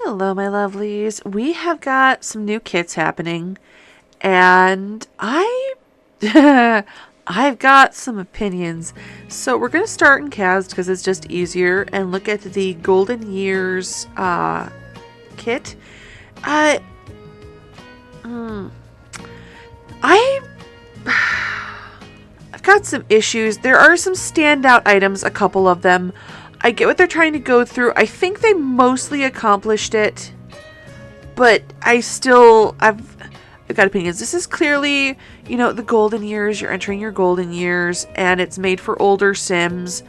Hello, my lovelies. We have got some new kits happening, and I've got some opinions. So we're gonna start in cast because it's just easier, and look at the Golden Years kit. I I've got some issues. There are some standout items, a couple of them. I get what they're trying to go through. I think they mostly accomplished it, but I've got opinions. This is clearly, the golden years. You're entering your golden years, and it's made for older Sims,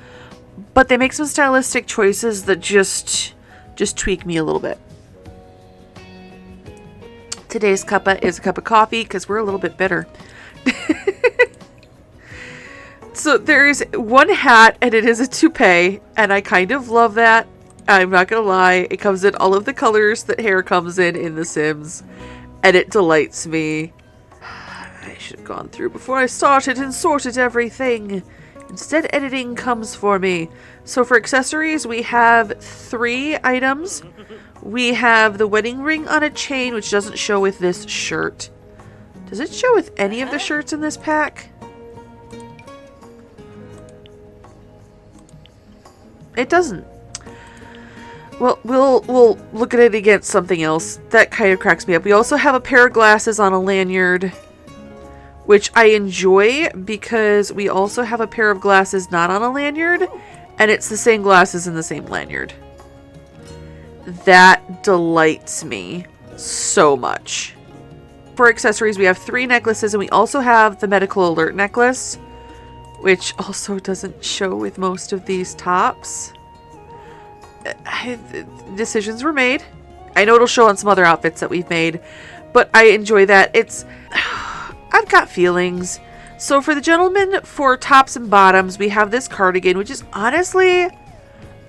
but they make some stylistic choices that just tweak me a little bit. Today's cuppa is a cup of coffee because we're a little bit bitter. So there is one hat, and it is a toupee, and I kind of love that. I'm not gonna lie. It comes in all of the colors that hair comes in The Sims, and it delights me. I should have gone through before I started and sorted everything. Instead, editing comes for me. So for accessories, we have 3 items. We have the wedding ring on a chain, which doesn't show with this shirt. Does it show with any of the shirts in this pack? It doesn't. Well, we'll look at it against something else. That kind of cracks me up. We also have a pair of glasses on a lanyard, which I enjoy because we also have a pair of glasses not on a lanyard, and it's the same glasses in the same lanyard. That delights me so much. For accessories, we have 3 necklaces, and we also have the medical alert necklace, which also doesn't show with most of these tops. Decisions were made. I know it'll show on some other outfits that we've made, but I enjoy that. I've got feelings. So for the gentlemen, for tops and bottoms, we have this cardigan, which is honestly,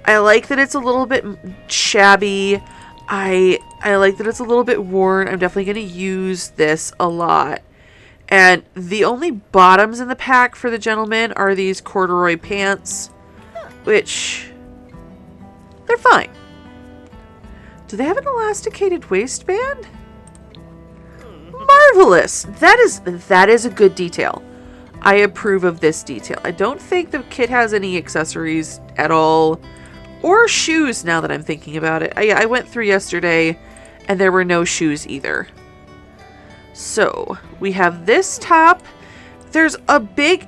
I like that it's a little bit shabby. I like that it's a little bit worn. I'm definitely going to use this a lot. And the only bottoms in the pack for the gentlemen are these corduroy pants, which they're fine. Do they have an elasticated waistband? Marvelous! That is a good detail. I approve of this detail. I don't think the kit has any accessories at all, or shoes now that I'm thinking about it. I went through yesterday and there were no shoes either. So, we have this top. There's a big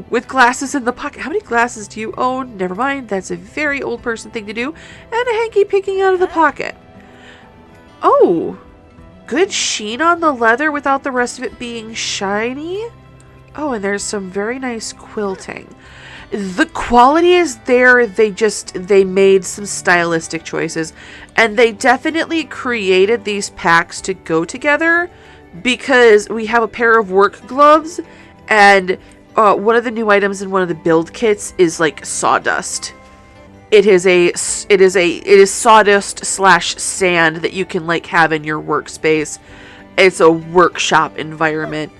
with glasses in the pocket. How many glasses do you own? Never mind, that's a very old person thing to do. And a hanky peeking out of the pocket. Oh, good sheen on the leather without the rest of it being shiny. Oh, and there's some very nice quilting. The quality is there. They made some stylistic choices, and they definitely created these packs to go together. Because we have a pair of work gloves, and one of the new items in one of the build kits is like sawdust. It is sawdust / sand that you can like have in your workspace. It's a workshop environment.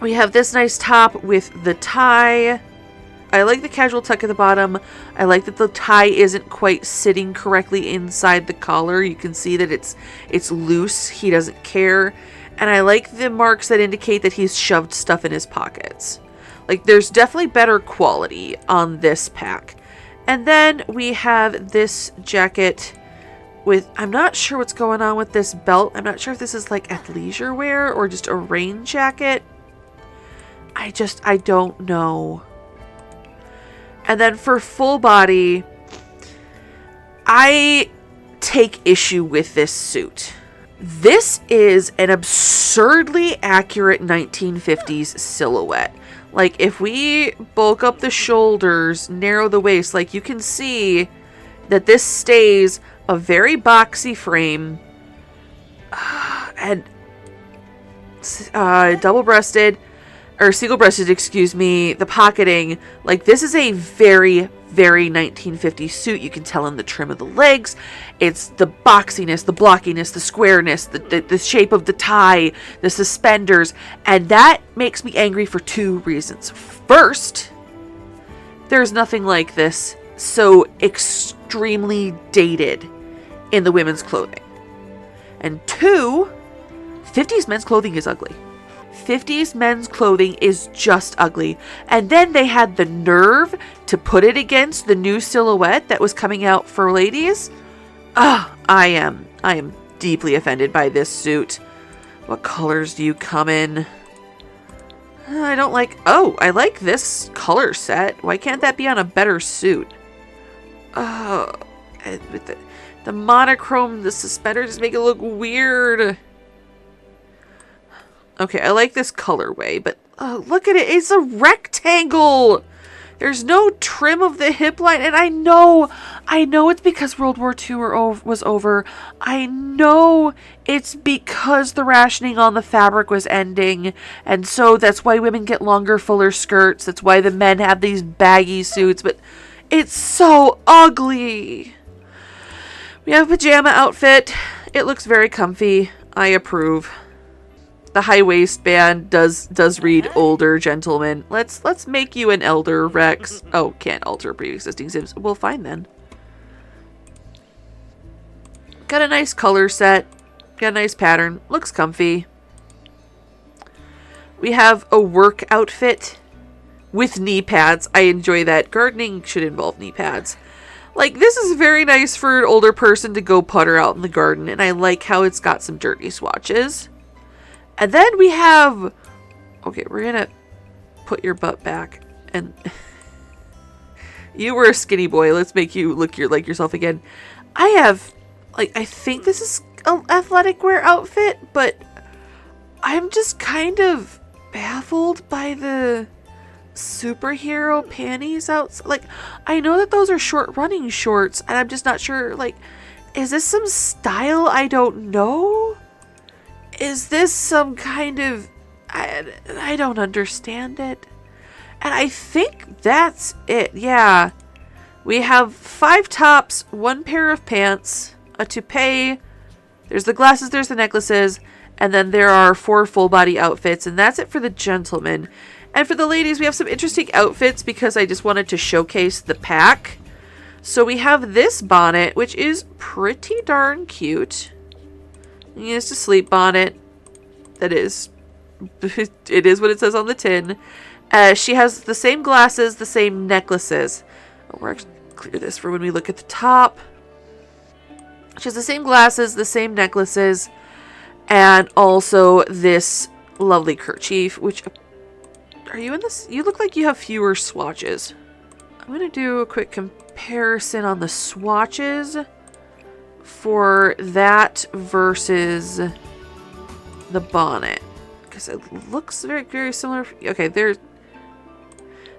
We have this nice top with the tie. I like the casual tuck at the bottom. I like that the tie isn't quite sitting correctly inside the collar. You can see that it's loose. He doesn't care. And I like the marks that indicate that he's shoved stuff in his pockets. Like, there's definitely better quality on this pack. And then we have this jacket with, I'm not sure what's going on with this belt. I'm not sure if this is like athleisure wear or just a rain jacket. I don't know. And then for full body, I take issue with this suit. This is an absurdly accurate 1950s silhouette. Like, if we bulk up the shoulders, narrow the waist, like, you can see that this stays a very boxy frame. And double-breasted, or single-breasted, excuse me, the pocketing, like, this is a very, very 1950s suit. You can tell in the trim of the legs. It's the boxiness, the blockiness, the squareness, the shape of the tie, the suspenders, and that makes me angry for 2 reasons. First, there's nothing like this so extremely dated in the women's clothing. And 2, 50s men's clothing is ugly. 50s men's clothing is just ugly. And then they had the nerve to put it against the new silhouette that was coming out for ladies. I am deeply offended by this suit. What colors do you come in? I don't like... Oh, I like this color set. Why can't that be on a better suit? With the monochrome, the suspenders just make it look weird. Okay, I like this colorway, but look at it. It's a rectangle. There's no trim of the hip line. And I know it's because World War II was over. I know it's because the rationing on the fabric was ending. And so that's why women get longer, fuller skirts. That's why the men have these baggy suits. But it's so ugly. We have a pajama outfit. It looks very comfy. I approve. The high waistband does read older gentleman. Let's make you an elder, Rex. Oh, can't alter pre-existing sims. Well, fine then. Got a nice color set. Got a nice pattern. Looks comfy. We have a work outfit with knee pads. I enjoy that. Gardening should involve knee pads. Like, this is very nice for an older person to go putter out in the garden. And I like how it's got some dirty swatches. And then we have... Okay, we're going to put your butt back. And you were a skinny boy. Let's make you look like yourself again. I have... Like, I think this is an athletic wear outfit, but I'm just kind of baffled by the superhero panties outside. Like, I know that those are short running shorts, and I'm just not sure, like, is this some style I don't know? Is this some kind of... I don't understand it. And I think that's it. Yeah. We have 5 tops, 1 pair of pants, a toupee. There's the glasses, there's the necklaces. And then there are 4 full body outfits. And that's it for the gentlemen. And for the ladies, we have some interesting outfits because I just wanted to showcase the pack. So we have this bonnet, which is pretty darn cute. It's a sleep bonnet. That is. It is what it says on the tin. She has the same glasses, the same necklaces. Oh, we're actually clear this for when we look at the top. She has the same glasses, the same necklaces, and also this lovely kerchief, which... Are you in this? You look like you have fewer swatches. I'm going to do a quick comparison on the swatches for that versus the bonnet, because it looks very, very similar. Okay,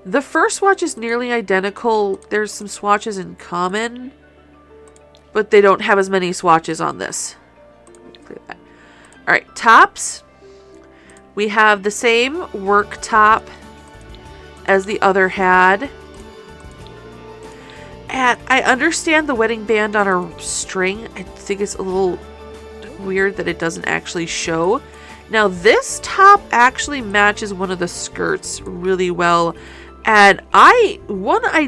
the first swatch is nearly identical. There's some swatches in common, but they don't have as many swatches on this. Clear that. All right, tops. We have the same work top as the other had. And I understand the wedding band on her string. I think it's a little weird that it doesn't actually show. Now this top actually matches one of the skirts really well. And I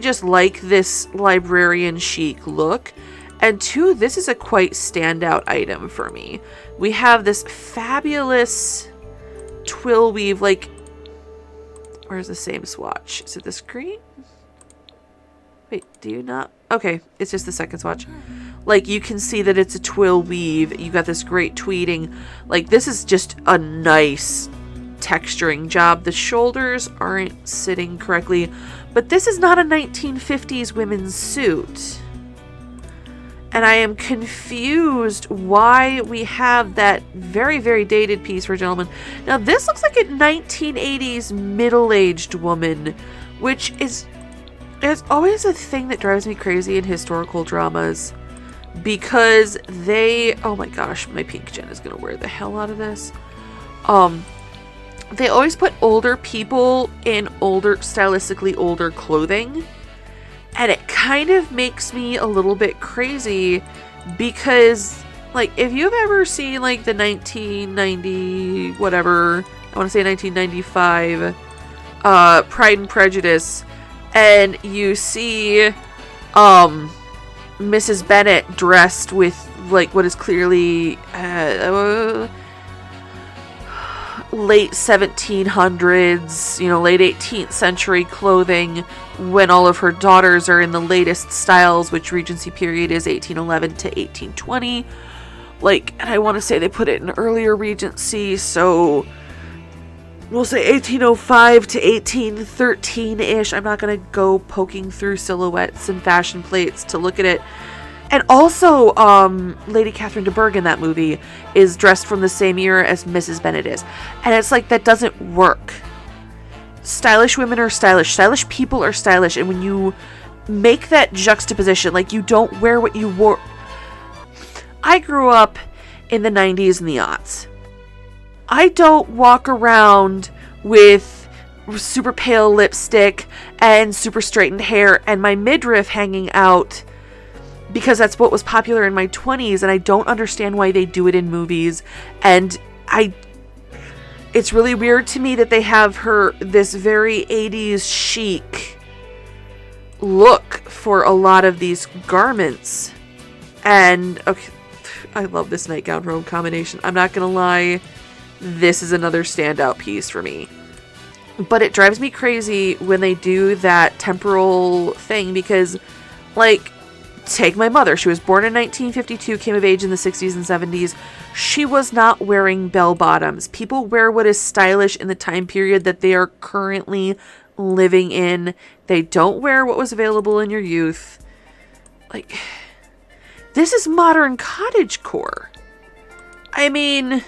just like this librarian chic look. And 2, this is a quite standout item for me. We have this fabulous twill weave, like, where's the same swatch? Is it the screen? Wait, do you not? Okay, it's just the second swatch. Like, you can see that it's a twill weave. You got this great tweeting. Like, this is just a nice texturing job. The shoulders aren't sitting correctly, but this is not a 1950s women's suit. And I am confused why we have that very, very dated piece for a gentleman. Now, this looks like a 1980s middle-aged woman, which is always a thing that drives me crazy in historical dramas. Because they... Oh my gosh, my pink Jen is going to wear the hell out of this. They always put older people in stylistically older clothing. And it kind of makes me a little bit crazy because, like, if you've ever seen, like, the 1990, whatever, I want to say 1995, Pride and Prejudice, and you see, Mrs. Bennet dressed with like what is clearly late 1700s, late 18th century clothing, when all of her daughters are in the latest styles, which Regency period is 1811 to 1820. And I want to say they put it in earlier Regency, so we'll say 1805 to 1813-ish. I'm not going to go poking through silhouettes and fashion plates to look at it. And also, Lady Catherine de Bourgh in that movie is dressed from the same era as Mrs. Bennet is. And it's like, that doesn't work. Stylish women are stylish. Stylish people are stylish. And when you make that juxtaposition, you don't wear what you wore. I grew up in the 90s and the aughts. I don't walk around with super pale lipstick and super straightened hair and my midriff hanging out because that's what was popular in my 20s, and I don't understand why they do it in movies. And it's really weird to me that they have this very 80s chic look for a lot of these garments. And okay, I love this nightgown robe combination. I'm not gonna lie, this is another standout piece for me. But it drives me crazy when they do that temporal thing because, take my mother. She was born in 1952, came of age in the 60s and 70s. She was not wearing bell bottoms. People wear what is stylish in the time period that they are currently living in. They don't wear what was available in your youth. This is modern cottagecore. I mean,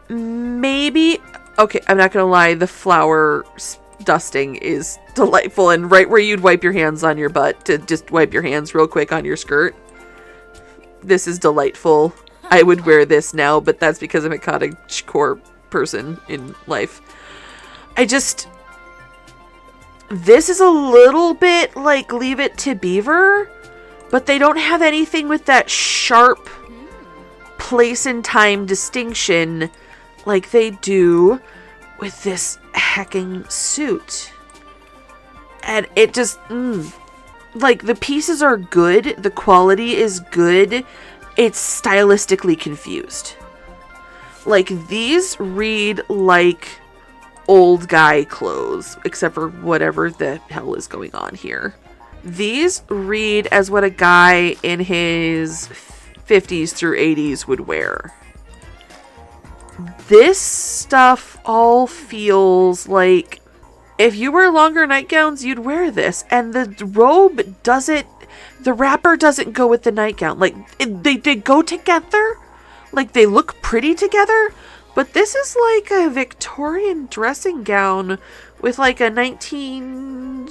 maybe... Okay, I'm not gonna lie, the flower dusting is delightful, and right where you'd wipe your hands on your butt to just wipe your hands real quick on your skirt. This is delightful. I would wear this now, but that's because I'm a cottagecore person in life. This is a little bit like Leave It to Beaver, but they don't have anything with that sharp place and time distinction like they do with this hecking suit. And it just, the pieces are good, the quality is good, it's stylistically confused. These read like old guy clothes, except for whatever the hell is going on here. These read as what a guy in his 50s through 80s would wear. This stuff all feels like if you wear longer nightgowns, you'd wear this. And the robe the wrapper doesn't go with the nightgown. They go together. They look pretty together. But this is like a Victorian dressing gown with a 19...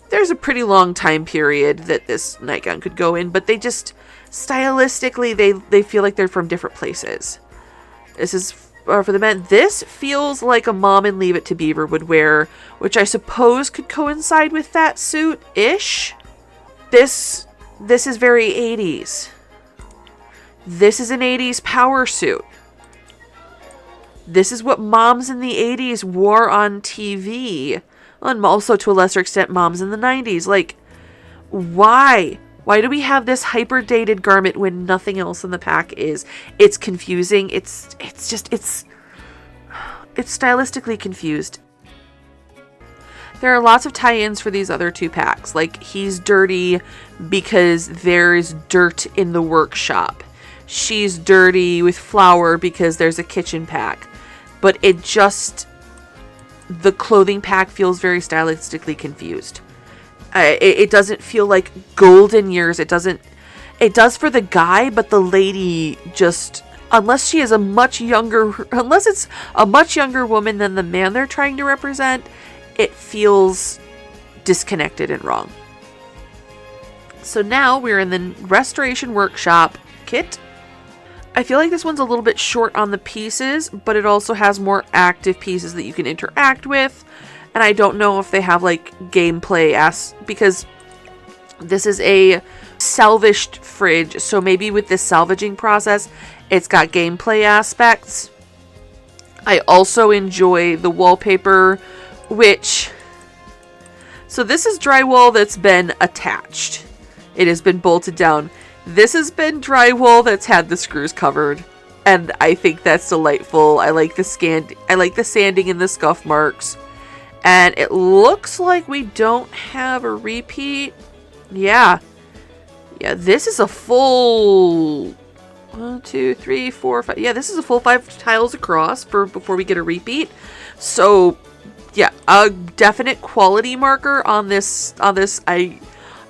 There's a pretty long time period that this nightgown could go in, but they just, stylistically, they feel like they're from different places. This is for the men. This feels like a mom in Leave It to Beaver would wear, which I suppose could coincide with that suit-ish. This is very 80s. This is an 80s power suit. This is what moms in the 80s wore on TV. And also, to a lesser extent, moms in the 90s. Why? Why do we have this hyper-dated garment when nothing else in the pack is? It's confusing. It's stylistically confused. There are lots of tie-ins for these other two packs. He's dirty because there's dirt in the workshop. She's dirty with flour because there's a kitchen pack. But the clothing pack feels very stylistically confused. It doesn't feel like golden years. It does for the guy, but the lady just, unless it's a much younger woman than the man they're trying to represent, it feels disconnected and wrong. So now we're in the Restoration Workshop kit. I feel like this one's a little bit short on the pieces, but it also has more active pieces that you can interact with. And I don't know if they have gameplay because this is a salvaged fridge. So maybe with this salvaging process, it's got gameplay aspects. I also enjoy the wallpaper, which So this is drywall that's been attached. It has been bolted down. This has been drywall that's had the screws covered. And I think that's delightful. I like the sanding and the scuff marks. And it looks like we don't have a repeat. Yeah. Yeah, this is a full 1, 2, 3, 4, 5. Yeah, this is a full 5 tiles across before we get a repeat. So, yeah, a definite quality marker on this. I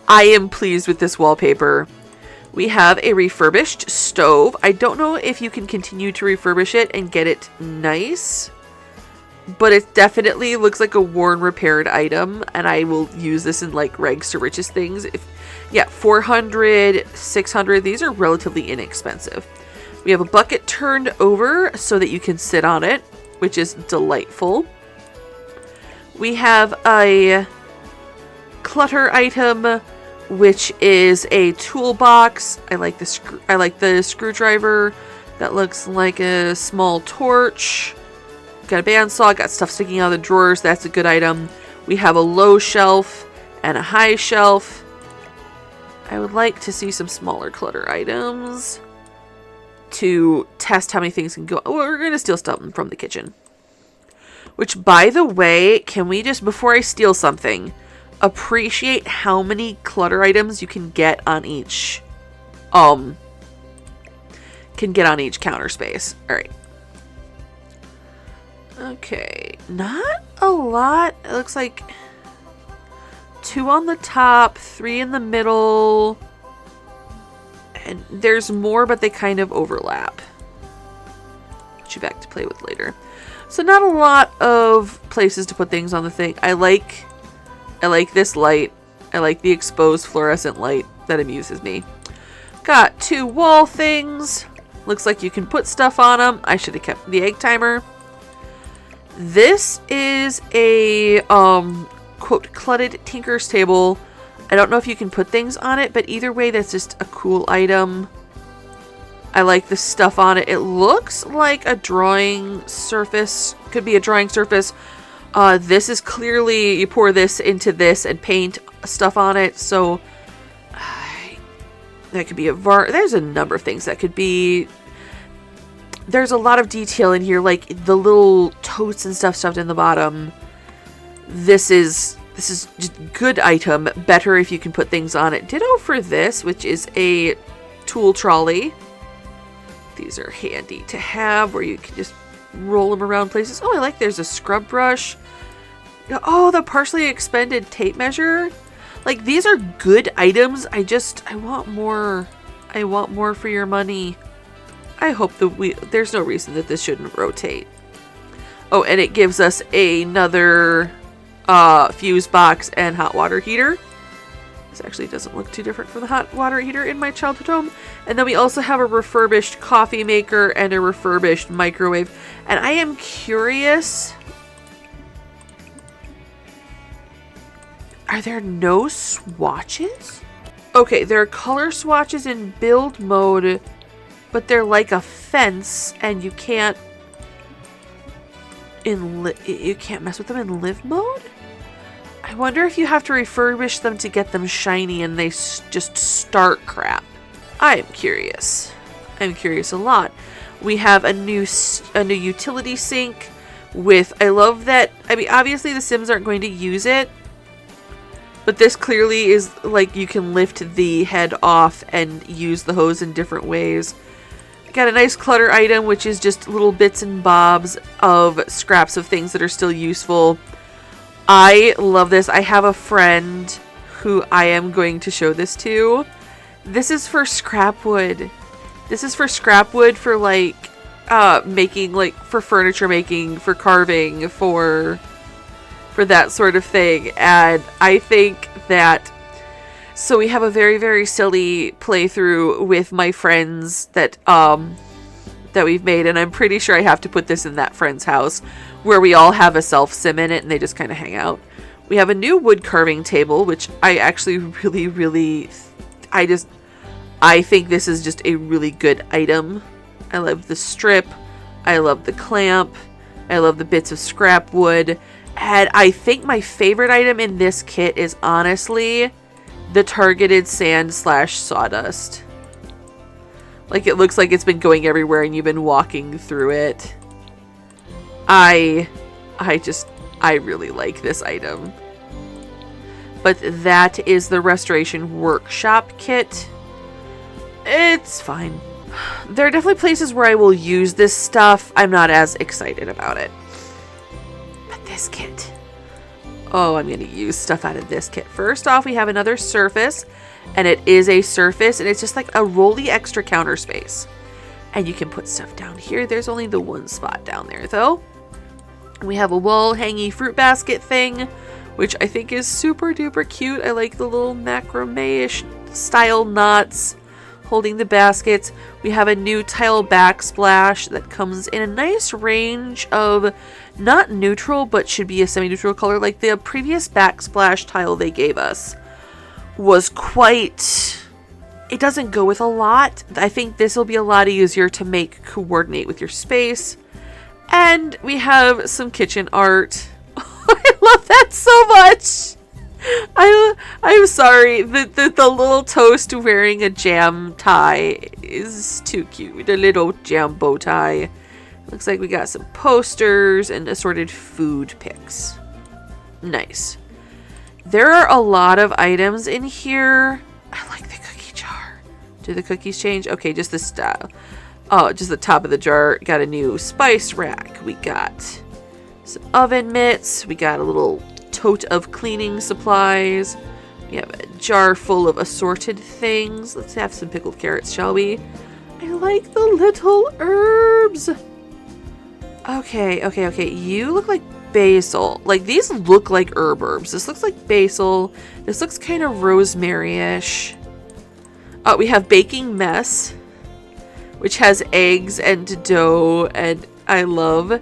am pleased with this wallpaper. We have a refurbished stove. I don't know if you can continue to refurbish it and get it nice, but it definitely looks like a worn, repaired item, and I will use this in like rags to riches things. Yeah, 400, 600. These are relatively inexpensive. We have a bucket turned over so that you can sit on it, which is delightful. We have a clutter item, which is a toolbox. I like the screwdriver. That looks like a small torch. Got a bandsaw, got stuff sticking out of the drawers. That's a good item. We have a low shelf and a high shelf. I would like to see some smaller clutter items to test how many things can go. Oh, we're going to steal stuff from the kitchen. Which, by the way, can we just, before I steal something, appreciate how many clutter items you can get on each counter space. All right. Okay, not a lot. It looks like 2 on the top, 3 in the middle, and there's more, but they kind of overlap. Get you back to play with later. So not a lot of places to put things on the thing. I like this light. I like the exposed fluorescent light. That amuses me. Got 2 wall things. Looks like you can put stuff on them. I should have kept the egg timer. This is a, quote, cluttered tinker's table. I don't know if you can put things on it, but either way, that's just a cool item. I like the stuff on it. It looks like a drawing surface. Could be a drawing surface. This is clearly, you pour this into this and paint stuff on it. So, that could be there's a number of things that could be. There's a lot of detail in here, like the little totes and stuff stuffed in the bottom. This is just a good item. Better if you can put things on it. Ditto for this, which is a tool trolley. These are handy to have where you can just roll them around places. Oh, I like there's a scrub brush. Oh, the partially expended tape measure. Like, these are good items. I want more. I want more for your money. I hope there's no reason that this shouldn't rotate. Oh, and it gives us another fuse box and hot water heater. This actually doesn't look too different from the hot water heater in my childhood home. And then we also have a refurbished coffee maker and a refurbished microwave. And I am curious, are there no swatches? Okay, there are color swatches in build mode, but they're like a fence, and you can't mess with them in live mode? I wonder if you have to refurbish them to get them shiny and they just start crap. I am curious. I'm curious a lot. We have a new utility sink with, I love that, I mean, obviously the Sims aren't going to use it, but this clearly is like you can lift the head off and use the hose in different ways. Got a nice clutter item, which is just little bits and bobs of scraps of things that are still useful. I love this. I have a friend who I am going to show this to. This is for scrap wood. This is for scrap wood for like making, like, for furniture making, for carving, for that sort of thing. And I think that, so we have a very, very silly playthrough with my friends that we've made, and I'm pretty sure I have to put this in that friend's house where we all have a self-sim in it and they just kind of hang out. We have a new wood carving table, which I actually really, I think this is just a really good item. I love the strip. I love the clamp. I love the bits of scrap wood. And I think my favorite item in this kit is honestly the targeted sand / sawdust. Like, it looks like it's been going everywhere and you've been walking through it. I really like this item. But that is the Restoration Workshop kit. It's fine. There are definitely places where I will use this stuff. I'm not as excited about it. But this kit. Oh, I'm going to use stuff out of this kit. First off, we have another surface. And it is a surface. And it's just like a rolly extra counter space. And you can put stuff down here. There's only the one spot down there, though. We have a wall hangy fruit basket thing, which I think is super duper cute. I like the little macrame-ish style knots holding the baskets. We have a new tile backsplash that comes in a nice range of not neutral, but should be a semi-neutral color. Like the previous backsplash tile they gave us was quite... It doesn't go with a lot. I think this will be a lot easier to coordinate with your space. And we have some kitchen art. I love that so much. I'm sorry. The little toast wearing a jam tie is too cute. A little jam bow tie. Looks like we got some posters and assorted food pics. Nice. There are a lot of items in here. I like the cookie jar. Do the cookies change? Okay, just the style. Oh, just the top of the jar. Got a new spice rack. We got some oven mitts. We got a little tote of cleaning supplies. We have a jar full of assorted things. Let's have some pickled carrots, shall we? I like the little herbs. Okay. You look like basil. Like, these look like herbs. This looks like basil. This looks kind of rosemary-ish. Oh, we have baking mess, which has eggs and dough, and I love.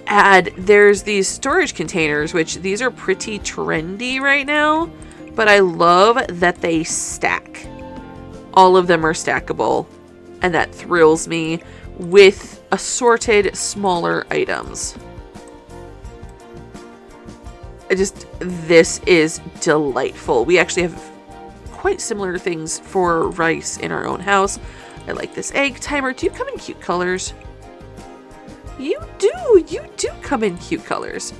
And there's these storage containers, which these are pretty trendy right now, but I love that they stack. All of them are stackable, and that thrills me, with assorted smaller items. This is delightful. We actually have quite similar things for rice in our own house. I like this egg timer. Do you come in cute colors? You do come in cute colors.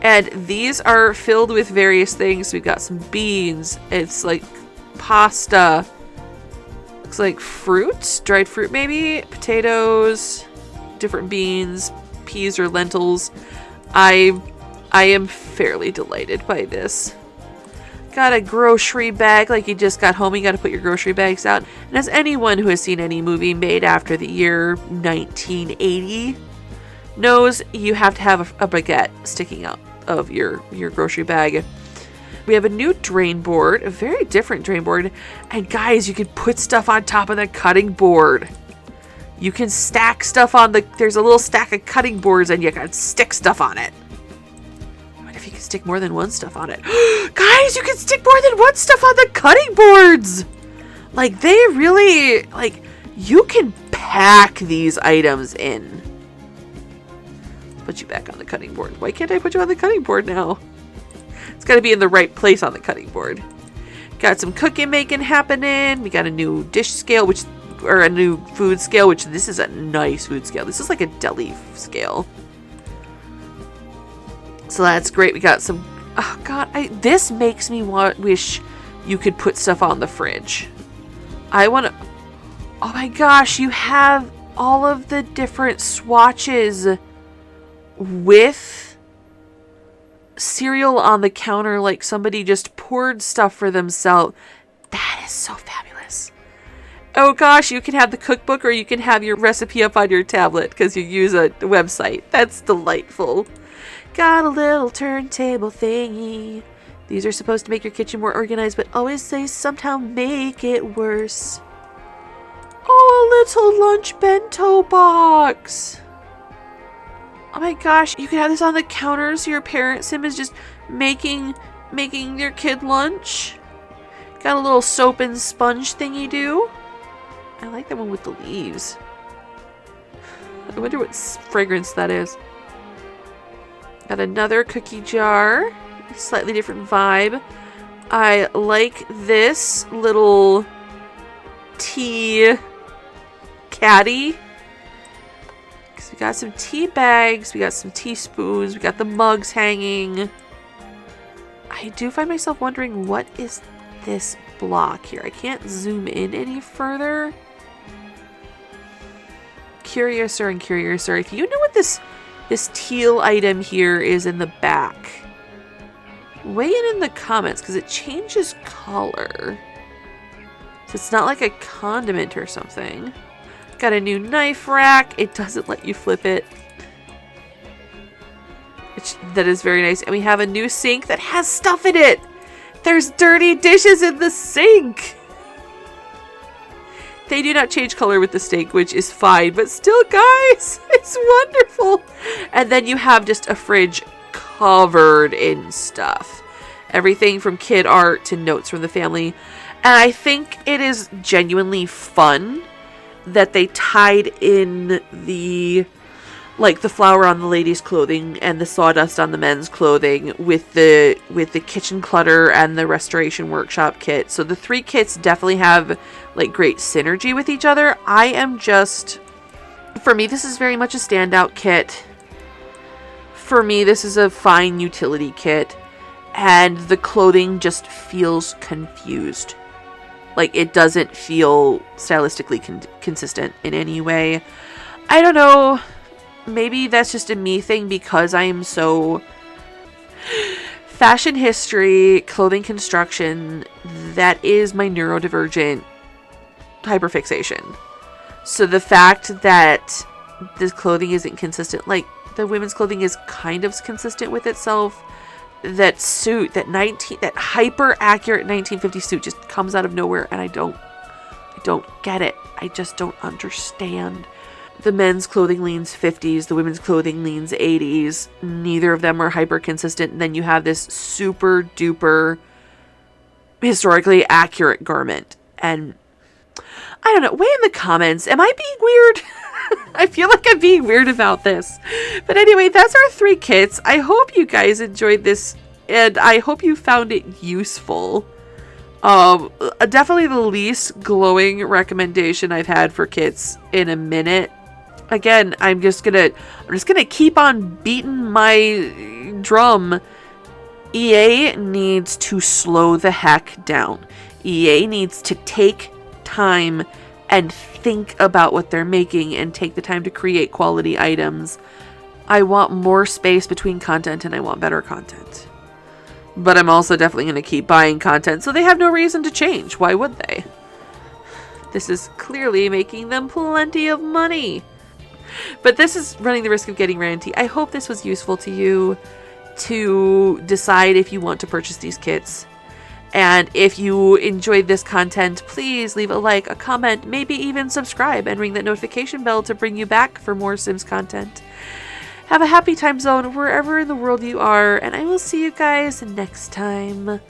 And these are filled with various things. We've got some beans. It's like pasta. Looks like fruit, dried fruit maybe, potatoes, different beans, peas or lentils. I am fairly delighted by this. Got a grocery bag, like you just got home, you got to put your grocery bags out. And as anyone who has seen any movie made after the year 1980 knows, you have to have a baguette sticking out of your grocery bag. We have a new drain board, a very different drain board. And guys, you can put stuff on top of the cutting board. You can stack stuff on there's a little stack of cutting boards and you can stick stuff on it. You can stick more than one stuff on it. Guys, you can stick more than one stuff on the cutting boards. Like, they really, like, you can pack these items in. Put you back on the cutting board. Why can't I put you on the cutting board now? It's got to be in the right place on the cutting board. Got some cooking making happening. We got a new dish scale, or a new food scale, which this is a nice food scale. This is like a deli scale. So that's great. We got some... Oh, God. This makes me wish you could put stuff on the fridge. I want to... Oh, my gosh. You have all of the different swatches with cereal on the counter, like somebody just poured stuff for themselves. That is so fabulous. Oh, gosh. You can have the cookbook or you can have your recipe up on your tablet because you use a website. That's delightful. Got a little turntable thingy. These are supposed to make your kitchen more organized, but always they somehow make it worse. Oh, a little lunch bento box. Oh my gosh, you can have this on the counter so your parent sim is just making your kid lunch. Got a little soap and sponge thingy do. I like that one with the leaves. I wonder what fragrance that is. Got another cookie jar. Slightly different vibe. I like this little tea caddy. Because we got some tea bags. We got some teaspoons. We got the mugs hanging. I do find myself wondering, what is this block here? I can't zoom in any further. Curiouser and curiouser. If you know what this teal item here is in the back, weigh in the comments, because it changes color. So it's not like a condiment or something. Got a new knife rack. It doesn't let you flip it. That is very nice. And we have a new sink that has stuff in it. There's dirty dishes in the sink. They do not change color with the steak, which is fine. But still, guys, it's wonderful. And then you have just a fridge covered in stuff. Everything from kid art to notes from the family. And I think it is genuinely fun that they tied in the flour on the ladies' clothing and the sawdust on the men's clothing with the kitchen clutter and the restoration workshop kit. So the 3 kits definitely have like great synergy with each other. For me, this is very much a standout kit. For me, this is a fine utility kit, and the clothing just feels confused. Like, it doesn't feel stylistically consistent in any way. I don't know. Maybe that's just a me thing because I am so... Fashion history, clothing construction, that is my neurodivergent hyperfixation. So the fact that this clothing isn't consistent, like, the women's clothing is kind of consistent with itself. That suit, that hyper accurate 1950s suit just comes out of nowhere, and I don't get it. I just don't understand. The men's clothing leans 50s, the women's clothing leans 80s. Neither of them are hyper consistent. And then you have this super duper historically accurate garment. And I don't know, weigh in the comments. Am I being weird? I feel like I'm being weird about this. But anyway, that's our 3 kits. I hope you guys enjoyed this, and I hope you found it useful. Definitely the least glowing recommendation I've had for kits in a minute. Again, I'm just gonna keep on beating my drum. EA needs to slow the heck down. EA needs to take time and think about what they're making and take the time to create quality items. I want more space between content, and I want better content. But I'm also definitely going to keep buying content, so they have no reason to change. Why would they? This is clearly making them plenty of money. But this is running the risk of getting ranty. I hope this was useful to you to decide if you want to purchase these kits. And if you enjoyed this content, please leave a like, a comment, maybe even subscribe and ring that notification bell to bring you back for more Sims content. Have a happy time zone wherever in the world you are, and I will see you guys next time.